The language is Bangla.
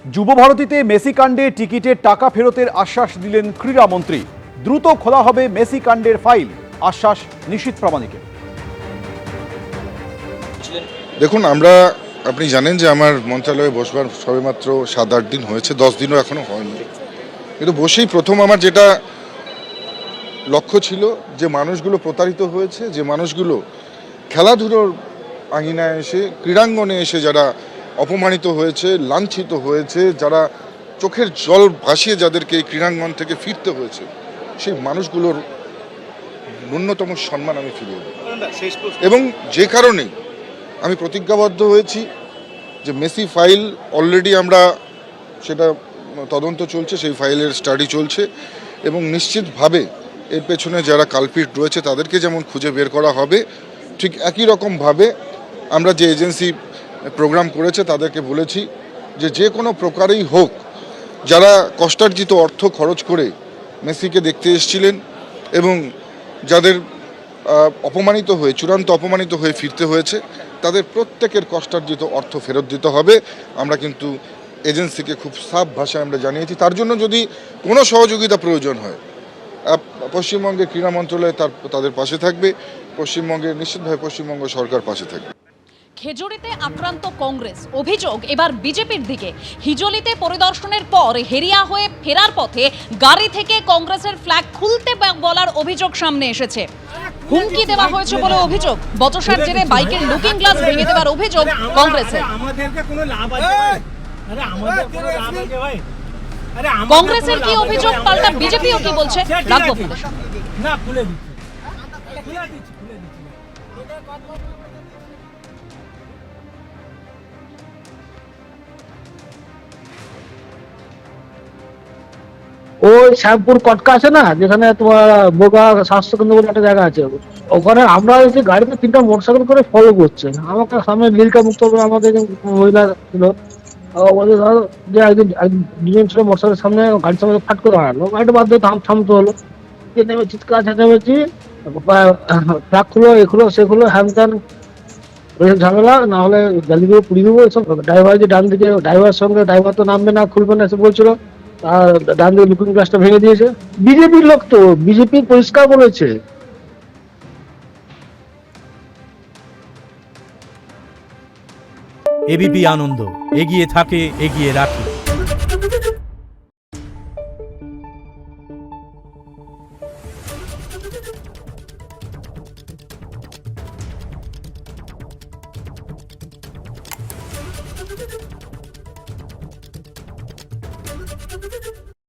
যুবভারতীতে মেসি কাণ্ডে টিকিটের টাকা ফেরতের আশ্বাস দিলেন ক্রীড়ামন্ত্রী। দ্রুত খোলা হবে মেসি কাণ্ডের ফাইল, আশ্বাস নিশীথ প্রামাণিকের। দেখুন, আপনি জানেন যে আমার মন্ত্রণালয়ে বসবার সবেমাত্র 7-8 দিন হয়েছে, 10 দিনও এখনো হয়নি। কিন্তু বসেই প্রথম আমার যেটা লক্ষ্য ছিল যে মানুষগুলো প্রতারিত হয়েছে, যে মানুষগুলো খেলাধুলোর আঙিনায় এসে, ক্রীড়াঙ্গনে এসে যারা অপমানিত হয়েছে, লাঞ্ছিত হয়েছে, যারা চোখের জল ভাসিয়ে যাদেরকে এই ক্রীড়াঙ্গন থেকে ফিরতে হয়েছে, সেই মানুষগুলোর ন্যূনতম সম্মান আমি ফিরিয়ে দেব। এবং যে কারণে আমি প্রতিজ্ঞাবদ্ধ হয়েছি যে মেসি ফাইল অলরেডি আমরা সেটা তদন্ত চলছে, সেই ফাইলের স্টাডি চলছে এবং নিশ্চিতভাবে এর পেছনে যারা কালপিট রয়েছে তাদেরকে যেমন খুঁজে বের করা হবে, ঠিক একই রকমভাবে আমরা যে এজেন্সি প্রোগ্রাম করেছে তাদেরকে বলেছি যে কোনো প্রকারেই হোক, যারা কষ্টার্জিত অর্থ খরচ করে মেসিকে দেখতে এসেছিলেন এবং যাদের অপমানিত হয়ে, চূড়ান্ত অপমানিত হয়ে ফিরতে হয়েছে, তাদের প্রত্যেকের কষ্টার্জিত অর্থ ফেরত দিতে হবে। আমরা কিন্তু এজেন্সিকে খুব সাফ ভাষায় আমরা জানিয়েছি। তার জন্য যদি কোনো সহযোগিতা প্রয়োজন হয়, পশ্চিমবঙ্গের ক্রীড়া মন্ত্রণালয় তাদের পাশে থাকবে, নিশ্চিতভাবে পশ্চিমবঙ্গ সরকার পাশে থাকবে। খেজুরিতে আক্রান্ত কংগ্রেস, অভিযোগ এবার বিজেপির দিকে। হিজলিতে পরিদর্শনের পর হেরিয়া হয়ে ফেরার পথে গাড়ি থেকে কংগ্রেসের ফ্ল্যাগ খুলতে বলার অভিযোগ সামনে এসেছে। হুমকি দেওয়া হয়েছে বলে অভিযোগ। বচসার জেরে বাইকের লুকিং গ্লাস ভেঙে দেওয়ার অভিযোগ কংগ্রেসের। কংগ্রেসের কি অভিযোগ, পাল্টা বিজেপিও কি বলছে, রাখবো আপনাদের সামনে। ওই শ্যামপুর কটকা আছে না, যেখানে তোমার বোগা স্বাস্থ্যকেন্দ্র বলে একটা জায়গা আছে, ওখানে আমরা এসে গাড়িতে 3টা মোটরসাইকেল করে ফলো করছে আমাকে। সামনে নীলকা মুক্ত আমাদের মহিলা ছিল, বলছে যে দুজন ছিল মোটরসাইকেলের সামনে, গাড়ির সামনে ফাট করে দাঁড়ালো, গাড়িটা বাদ দিয়ে থামতে হলো। নেমে চিৎকার চেঁচামেচি, ট্রাক খুলো, এখুলো সেগুলো, হ্যান ত্যান ঝামেলা, না হলে গালিগুলো পুড়িয়ে দেবো এসব। ড্রাইভার যে ডান দিকে, ড্রাইভার সঙ্গে ড্রাইভার তো নামবে না, খুলবে না এসে বলছিল, আর ডান দিকে লুকিং গ্লাসটা ভেঙে দিয়েছে। বিজেপির লোক তো, বিজেপি পরিষ্কার বলেছে। এবিপি আনন্দ, এগিয়ে থাকে, এগিয়ে রাখে।